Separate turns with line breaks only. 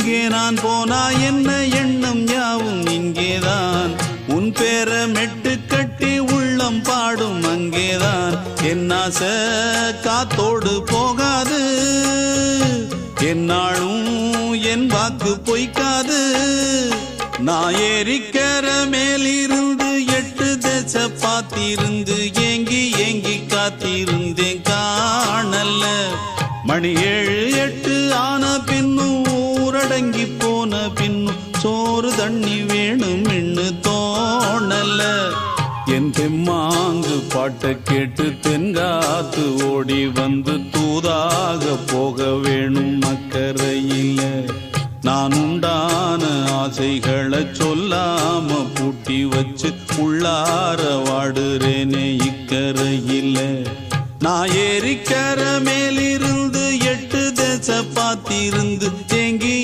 எங்கே நான் போனா என்ன எண்ணம் யாவும் இங்கேதான் உன் பேர மெட்டு கட்டி உள்ளம் பாடும் அங்கேதான் என் ஆசை காத்தோடு போகாது என்னாலும் என் வாக்கு பொய்க்காது நான் ஏறிக்கர மேலிருந்து 8 தேச பார்த்திருந்து ஏங்கி ஏங்கி காத்திருந்தேன் காணல்ல மணி 7 8 ஆன பின்னும் ஊரடங்கி போன பின்னும் சோறு தண்ணி வேணும் என்று தோணல என் தெம்மாங்கு பாட்டை கேட்டு தென்காத்து ஓடி வந்து தூதாக போக வேணும் அக்கறையில் நான் உண்டான ஆசைகளை சொல்லாம பூட்டி வச்சு உள்ளார வாடுறேனே இக்கரையில் நான் ஏறிக்கர மேலிருந்து 8 தேச பார்த்திருந்து ஏங்கி